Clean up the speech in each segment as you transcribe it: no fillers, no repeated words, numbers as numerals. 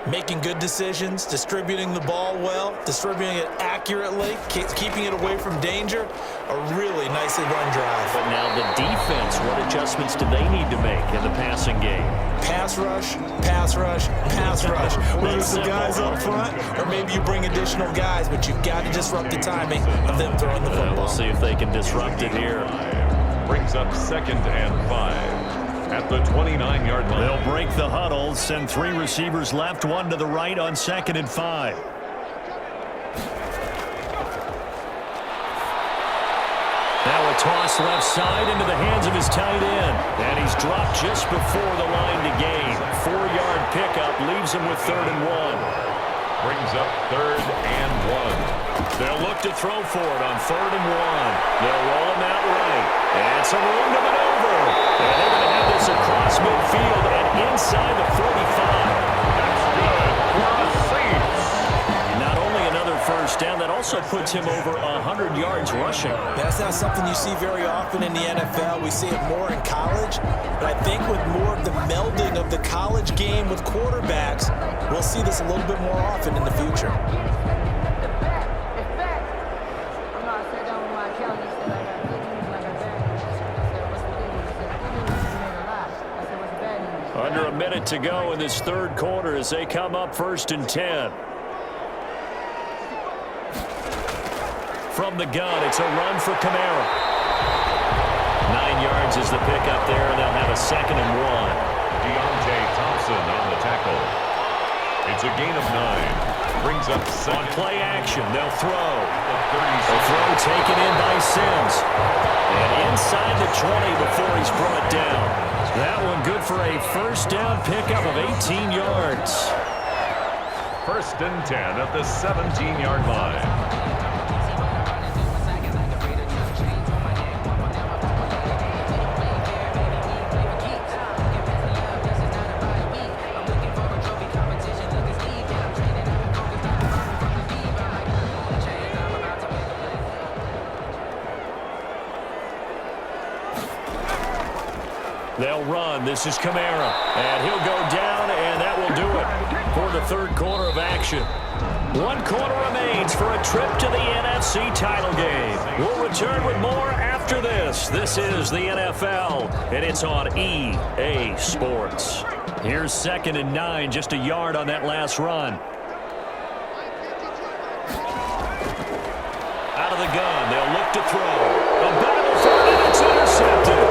Making good decisions, distributing the ball well, distributing it accurately, keeping it away from danger. A really nicely run drive. But now the defense, what adjustments do they need to make in the passing game? Pass rush, pass rush, pass rush. Whether it's the guys up front or maybe you bring additional guys, but you've got to disrupt the timing of them throwing the football. We'll see if they can disrupt it here. Brings up 2nd and 5. At the 29-yard line. They'll break the huddle, send 3 receivers left, 1 to the right on 2nd and 5. Now a toss left side into the hands of his tight end. And he's dropped just before the line to gain. 4-yard pickup leaves him with 3rd and 1. Brings up 3rd and 1. They'll look to throw for it on 3rd and 1. They'll roll him out right. And some room to maneuver. And they're going to have this across midfield and inside the 45. That's good for a safe. Not only another first down, that also puts him over 100 yards rushing. That's not something you see very often in the NFL. We see it more in college. But I think with more of the melding of the college game with quarterbacks, we'll see this a little bit more often in the future. Under a minute to go in this 3rd quarter as they come up 1st and 10. From the gun, it's a run for Kamara. 9 yards is the pickup there, and they'll have a 2nd and 1. Deontay Thompson on the tackle. It's a gain of 9. Brings up 2nd. On play action, they'll throw. The throw taken in by Sims. And inside the 20 before he's brought down. That one good for a first down pickup of 18 yards. 1st and 10 at the 17-yard line. They'll run. This is Kamara. And he'll go down, and that will do it for the 3rd quarter of action. 1 quarter remains for a trip to the NFC title game. We'll return with more after this. This is the NFL, and it's on EA Sports. Here's 2nd and 9, just a yard on that last run. Out of the gun, they'll look to throw. A battle for it, and it's intercepted.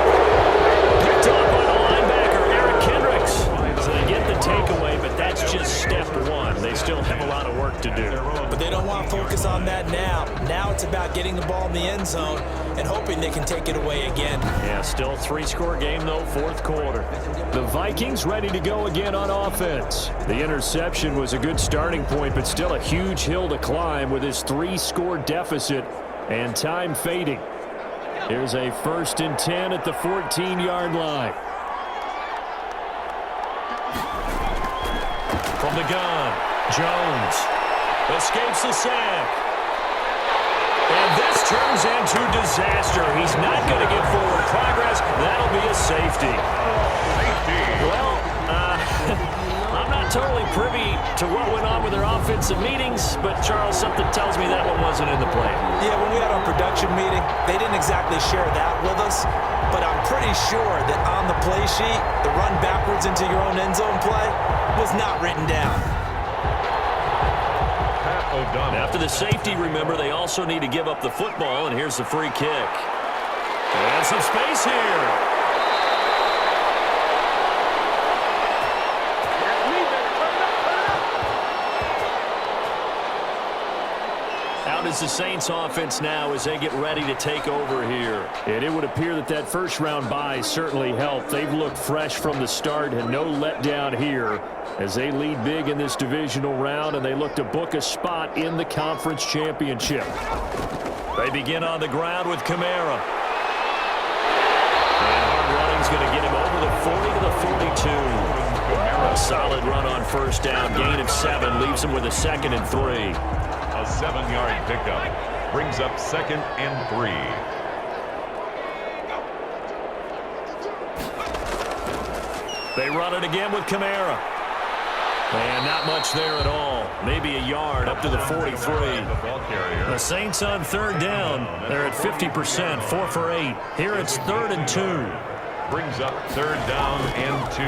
Picked up by the linebacker, Eric Kendricks. So they get the takeaway, but that's just step 1. They still have a lot of work to do. But they don't want to focus on that now. Now it's about getting the ball in the end zone and hoping they can take it away again. Yeah, still 3-score game, though, 4th quarter. The Vikings ready to go again on offense. The interception was a good starting point, but still a huge hill to climb with his 3-score deficit and time fading. Here's a 1st and 10 at the 14-yard line. From the gun, Jones escapes the sack. And this turns into disaster. He's not going to get forward progress. That'll be a safety. Well, I'm not totally privy to what went on with their offensive meetings, but Charles, something tells me that one wasn't in the plan. Yeah, when we had our production meeting, they didn't exactly share that with us, but I'm pretty sure that on the play sheet, the run backwards into your own end zone play was not written down. After the safety, remember, they also need to give up the football, and here's the free kick. And some space here. Out is the Saints offense now as they get ready to take over here. And it would appear that that first-round bye certainly helped. They've looked fresh from the start and no letdown here as they lead big in this divisional round, and they look to book a spot in the conference championship. They begin on the ground with Kamara. And hard running's going to get him over the 40 to the 42. A solid run on first down, gain of 7, leaves him with a 2nd and 3. A 7-yard pickup brings up 2nd and 3. They run it again with Kamara. And not much there at all. Maybe a yard up to the 43. The Saints on third down. They're at 50%, 4 for 8. Here it's 3rd and 2. Brings up 3rd down and 2.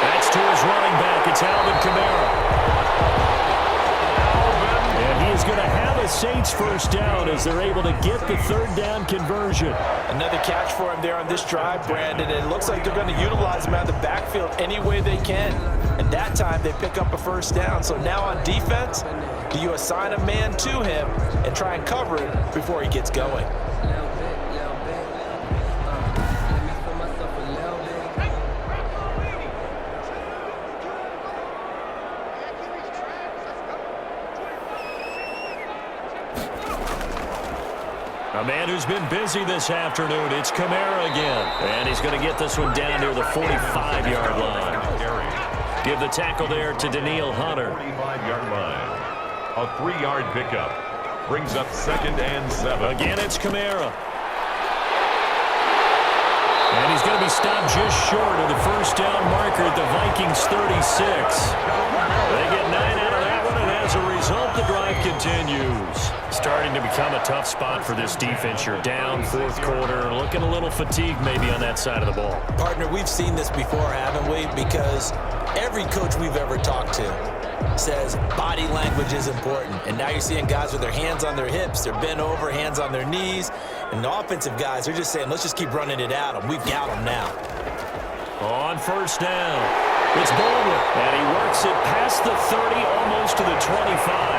That's to his running back. It's Alvin Kamara. And he is going to have a Saints first down as they're able to get the 3rd down conversion. Another catch for him there on this drive, Brandon. And it looks like they're going to utilize him out of the backfield any way they can. And that time they pick up a first down. So now on defense, do you assign a man to him and try and cover it before he gets going? A man who's been busy this afternoon. It's Kamara again. And he's going to get this one down near the 45-yard line. Give the tackle there to Danielle Hunter. 45-yard line. A 3-yard pickup. Brings up 2nd and 7. Again, it's Kamara. And he's going to be stopped just short of the first down marker at the Vikings 36. They get 9 out of that one, and as a result, the drive continues. Starting to become a tough spot for this defense. You're down 4th quarter, looking a little fatigued maybe on that side of the ball. Partner, we've seen this before, haven't we? Because every coach we've ever talked to says body language is important. And now you're seeing guys with their hands on their hips, they're bent over, hands on their knees. And the offensive guys are just saying, let's just keep running it at them. We've got them now. On first down, it's Baldwin. And he works it past the 30, almost to the 25.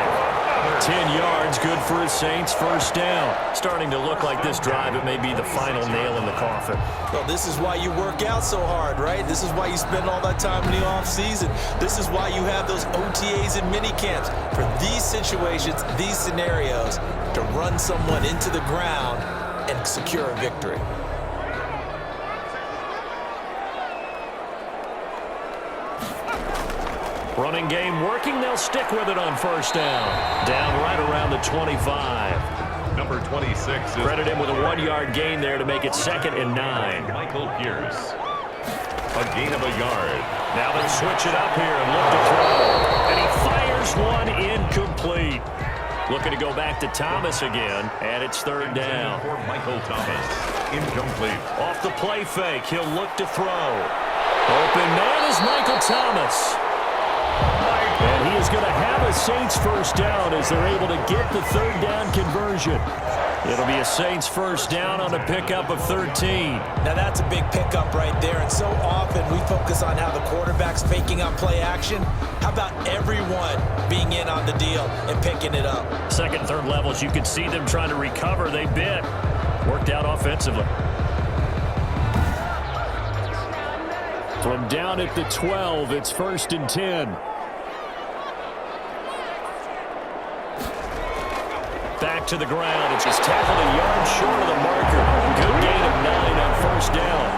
10 yards, good for his Saints first down. Starting to look like this drive, it may be the final nail in the coffin. Well, this is why you work out so hard, right? This is why you spend all that time in the offseason. This is why you have those OTAs and mini camps. For these situations, these scenarios, to run someone into the ground and secure a victory. Running game working. They'll stick with it on first down. Down right around the 25. Number 26 is credit him with a 1-yard gain there to make it 2nd and 9. Michael Pierce. A gain of a yard. Now they switch it up here and look to throw. And he fires one incomplete. Looking to go back to Thomas again, and it's 3rd down. For Michael Thomas. Incomplete. Off the play fake, he'll look to throw. Open man is Michael Thomas. And he is going to have a Saints first down as they're able to get the 3rd down conversion. It'll be a Saints first down on a pickup of 13. Now that's a big pickup right there, and so often we focus on how the quarterback's faking on play action. How about everyone being in on the deal and picking it up? 2nd, 3rd levels, you could see them trying to recover. They bit. Worked out offensively. From down at the 12, it's 1st and 10. Back to the ground. It's just tackled a yard short of the marker. Good gain of 9 on first down.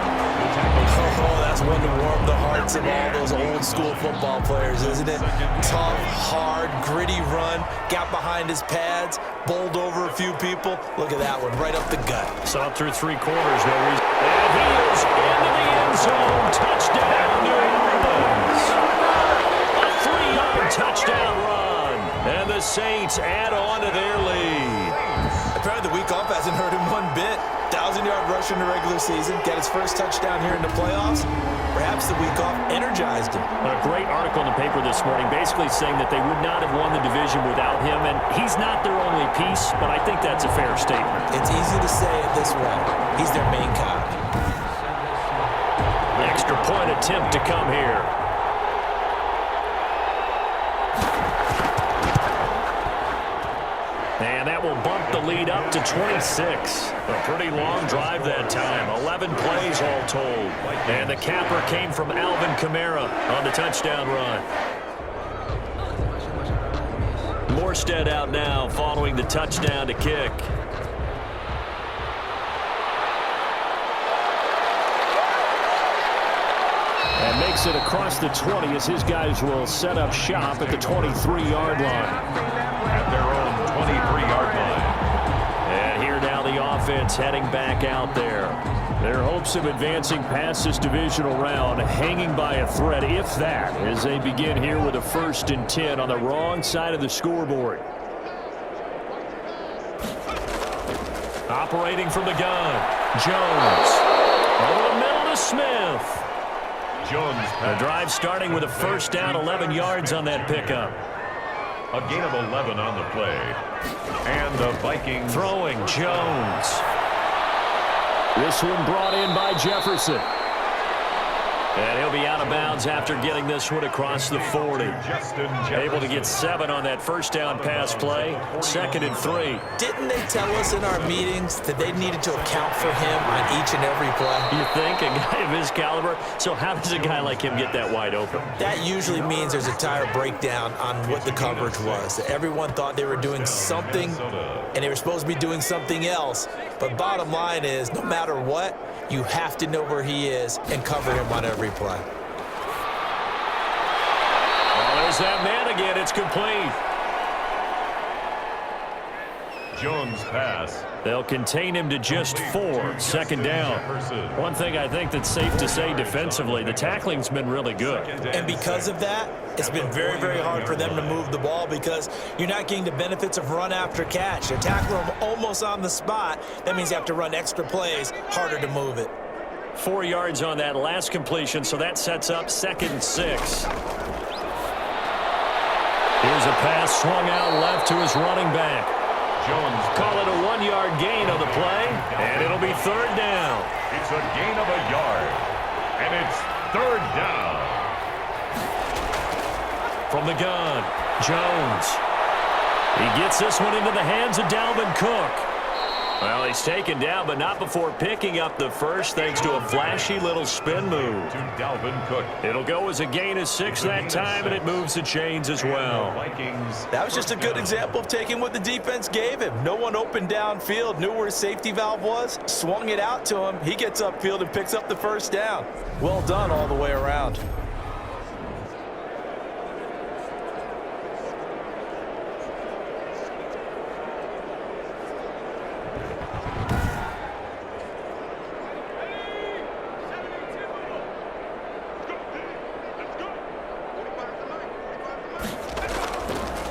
Oh, that's one to warm the hearts of all those old school football players, isn't it? Tough, hard, gritty run. Got behind his pads, bowled over a few people. Look at that one, right up the gut. Saw it through 3 quarters, no reason. And he is into the end zone. Touchdown, New Orleans. A 3-yard touchdown run. And the Saints add on to their lead. Apparently the week off hasn't hurt him one bit. 1,000-yard rush in the regular season. Got his first touchdown here in the playoffs. Perhaps the week off energized him. A great article in the paper this morning basically saying that they would not have won the division without him. And he's not their only piece, but I think that's a fair statement. It's easy to say it this way. He's their main cog. The extra point attempt to come here. And that will bump the lead up to 26. A pretty long drive that time. 11 plays all told. And the capper came from Alvin Kamara on the touchdown run. Morstead out now following the touchdown to kick. And makes it across the 20 as his guys will set up shop at the 23-yard line. At their own 23-yard line. And here now the offense heading back out there. Their hopes of advancing past this divisional round hanging by a thread, if that, as they begin here with a 1st and 10 on the wrong side of the scoreboard. Operating from the gun, Jones. Over the middle to Smith. Jones. The drive starting with a 1st down, 11 yards on that pickup. A gain of 11 on the play. And the Vikings throwing Jones. This one brought in by Jefferson. And he'll be out of bounds after getting this one across the 40. Able to get 7 on that 1st down pass play. 2nd and 3. Didn't they tell us in our meetings that they needed to account for him on each and every play? You think? A guy of his caliber? So how does a guy like him get that wide open? That usually means there's a tire breakdown on what the coverage was. Everyone thought they were doing something, and they were supposed to be doing something else. But bottom line is, no matter what, you have to know where he is and cover him on every play. Well, there's that man again. It's complete. Jones pass. They'll contain him to just 4. 2nd down. One thing I think that's safe to say defensively, the tackling's been really good. And because of that, it's been very, very hard for them to move the ball because you're not getting the benefits of run after catch. They tackle him almost on the spot. That means you have to run extra plays, harder to move it. 4 yards on that last completion, so that sets up 2nd and 6. Here's a pass swung out left to his running back. Jones. Call it a 1-yard gain on the play, and it'll be 3rd down. It's a gain of a yard, and it's 3rd down. From the gun, Jones. He gets this one into the hands of Dalvin Cook. Well, he's taken down, but not before picking up the 1st, thanks to a flashy little spin move. To Dalvin Cook. It'll go as a gain of 6 that time, and it moves the chains as well. That was just a good example of taking what the defense gave him. No one opened downfield, knew where his safety valve was, swung it out to him. He gets upfield and picks up the 1st down. Well done all the way around.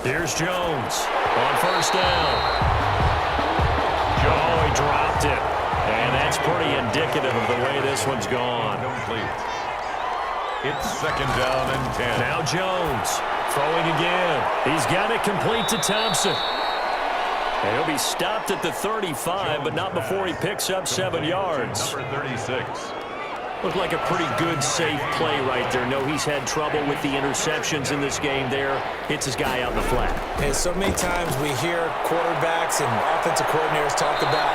Here's Jones on 1st down. Oh, he dropped it. And that's pretty indicative of the way this one's gone. It's 2nd down and 10. Now Jones throwing again. He's got it complete to Thompson. And he'll be stopped at the 35, but not before he picks up 7 yards. Number 36. Looked like a pretty good, safe play right there. No, he's had trouble with the interceptions in this game there. Hits his guy out in the flat. And so many times we hear quarterbacks and offensive coordinators talk about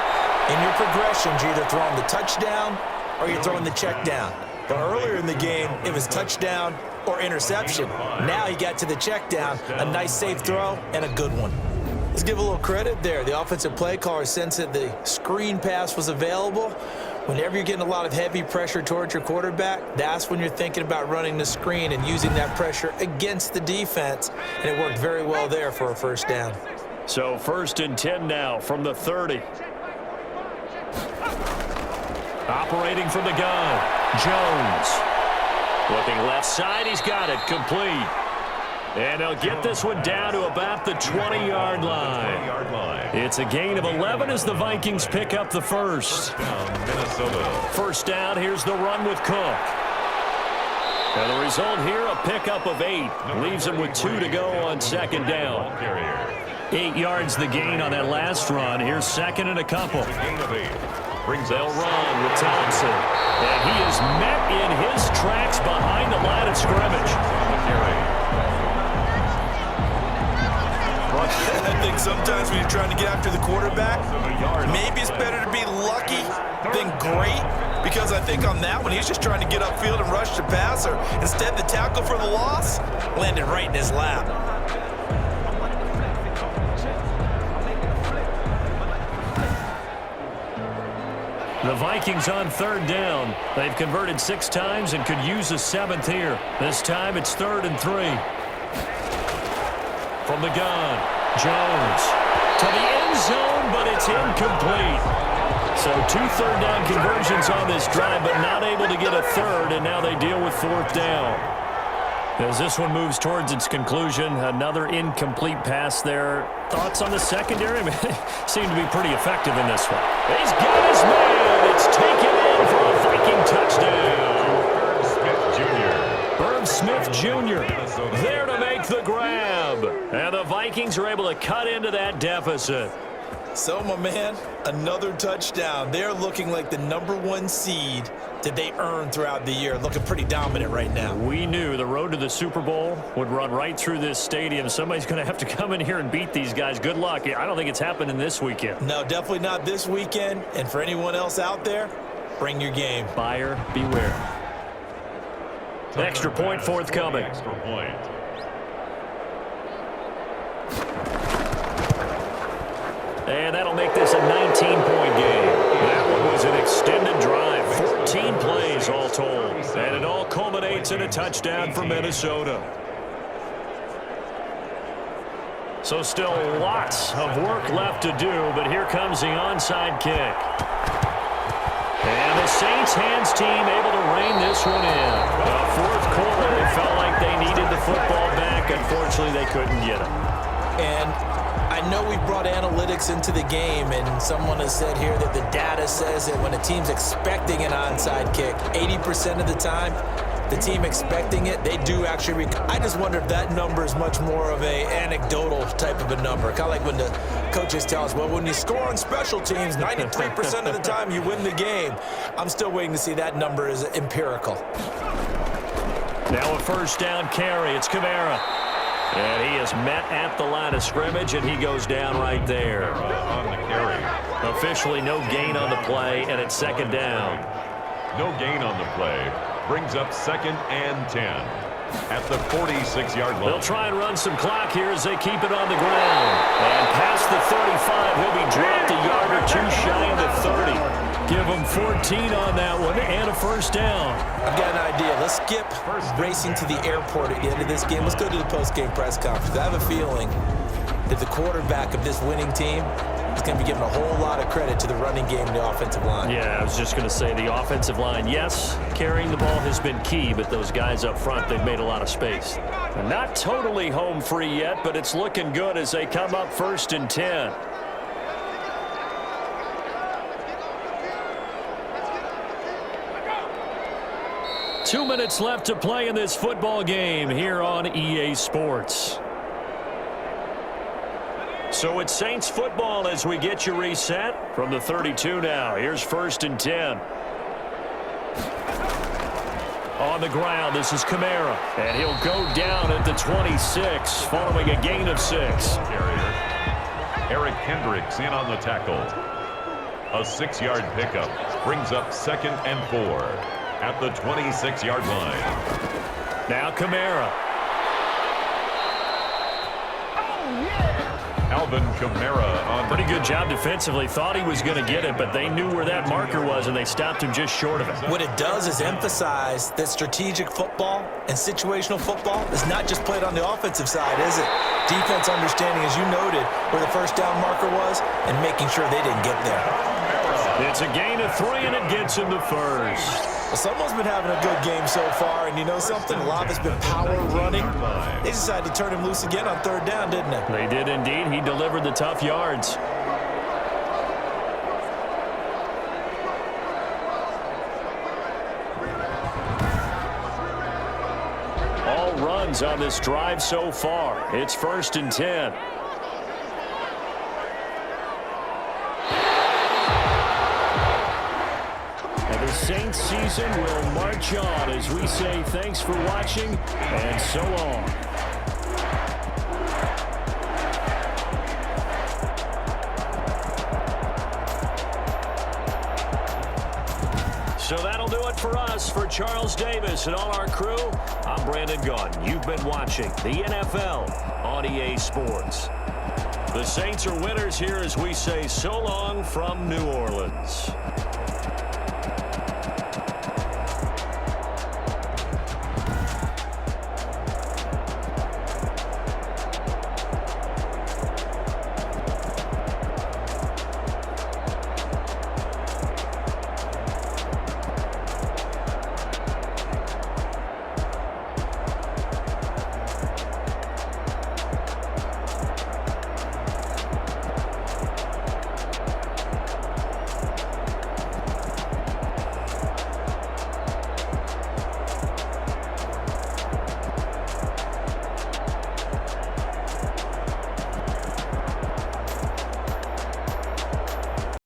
in your progressions, you're either throwing the touchdown or you're throwing the check down. But earlier in the game, it was touchdown or interception. Now he got to the check down, a nice safe throw, and a good one. Let's give a little credit there. The offensive play caller sensed that the screen pass was available. Whenever you're getting a lot of heavy pressure towards your quarterback, that's when you're thinking about running the screen and using that pressure against the defense. And it worked very well there for a 1st down. So 1st and 10 now from the 30. Operating from the gun, Jones. Looking left side, he's got it, complete. And they'll get this one down to about the 20-yard line. It's a gain of 11 as the Vikings pick up the 1st. 1st down, here's the run with Cook. And the result here, a pickup of 8. Leaves him with 2 to go on 2nd down. 8 yards the gain on that last run. Here's 2nd and a couple. They'll run with Thompson. And he is met in his tracks behind the line of scrimmage. I think sometimes when you're trying to get after the quarterback, maybe it's better to be lucky than great, because I think on that one, he's just trying to get upfield and rush the passer. Instead, the tackle for the loss landed right in his lap. The Vikings on 3rd down. They've converted 6 times and could use a 7th here. This time it's 3rd and 3. From the gun, Jones to the end zone, but it's incomplete. So 2 third-down conversions on this drive, but not able to get a third, and now they deal with 4th down. As this one moves towards its conclusion, another incomplete pass there. Thoughts on the secondary? Seem to be pretty effective in this one. He's got his man. It's taken in for a Viking touchdown. Smith Jr. there to make the grab. And the Vikings are able to cut into that deficit. So, my man, another touchdown. They're looking like the #1 seed that they earned throughout the year. Looking pretty dominant right now. We knew the road to the Super Bowl would run right through this stadium. Somebody's going to have to come in here and beat these guys. Good luck. I don't think it's happening this weekend. No, definitely not this weekend. And for anyone else out there, bring your game. Buyer beware. Extra point forthcoming. Extra point. And that'll make this a 19-point game. That one was an extended drive. 14 plays all told. And it all culminates in a touchdown for Minnesota. So still lots of work left to do, but here comes the onside kick. And the Saints hands team able to rein this one in. The 4th quarter, they felt like they needed the football back. Unfortunately, they couldn't get it. And I know we brought analytics into the game, and someone has said here that the data says that when a team's expecting an onside kick, 80% of the time, the team expecting it, they do actually. I just wonder if that number is much more of a anecdotal type of a number. Kind of like when the coaches tell us, well, when you score on special teams, 93% of the time you win the game. I'm still waiting to see that number is empirical. Now a 1st down carry. It's Kamara. And he is met at the line of scrimmage, and he goes down right there. On the carry. Officially no gain on the play, and it's 2nd down. No gain on the play. Brings up 2nd and 10 at the 46-yard line. They'll try and run some clock here as they keep it on the ground. And past the 35, he'll be dropped a yard or 2 shy of the 30. Give him 14 on that one and a 1st down. I've got an idea. Let's skip racing to the airport at the end of this game. Let's go to the post-game press conference. I have a feeling that the quarterback of this winning team is going to be given a whole lot of credit to the running game and the offensive line. Yeah, I was just going to say the offensive line, yes, carrying the ball has been key, but those guys up front, they've made a lot of space. Not totally home free yet, but it's looking good as they come up 1st and 10. Two minutes left to play in this football game here on EA Sports. So it's Saints football as we get you reset from the 32 now. Here's 1st and 10. On the ground, this is Kamara. And he'll go down at the 26 following a gain of 6. Carrier. Eric Kendricks in on the tackle. A 6-yard pickup brings up 2nd and 4 at the 26-yard line. Now Kamara. Alvin Kamara on. Pretty good job defensively. Thought he was going to get it, but they knew where that marker was, and they stopped him just short of it. What it does is emphasize that strategic football and situational football is not just played on the offensive side, is it? Defense understanding, as you noted, where the 1st down marker was and making sure they didn't get there. It's a gain of 3, and it gets him the 1st. Well, someone's been having a good game so far, and you know something? A lot of it's been power running. They decided to turn him loose again on 3rd down, didn't they? They did indeed. He delivered the tough yards. All runs on this drive so far. It's 1st and 10. The Saints season will march on as we say thanks for watching and so long. So that'll do it for us. For Charles Davis and all our crew, I'm Brandon Gaudin. You've been watching the NFL on EA Sports. The Saints are winners here as we say so long from New Orleans.